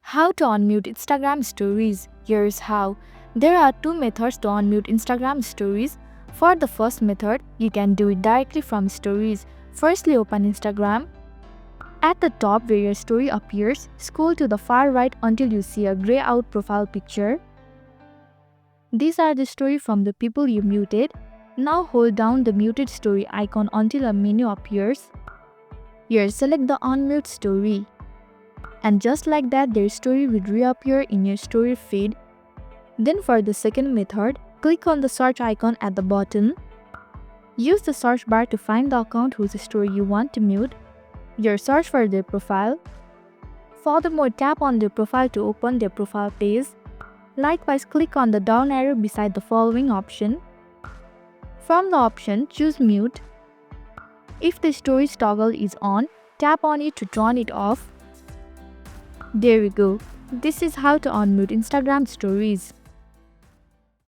How to unmute Instagram stories? Here's how. There are two methods to unmute Instagram stories. For the first method, you can do it directly from stories. Firstly, open Instagram. At the top where your story appears, scroll to the far right until you see a grey out profile picture. These are the story from the people you muted. Now hold down the muted story icon until a menu appears. Here, select the unmute story. And just like that, their story will reappear in your story feed. Then for the second method, click on the search icon at the bottom. Use the search bar to find the account whose story you want to mute. Your search for their profile. Furthermore, tap on their profile to open their profile page. Likewise, click on the down arrow beside the following option. From the option, choose mute. If the storage toggle is on, tap on it to turn it off. There we go. This is how to unmute Instagram stories.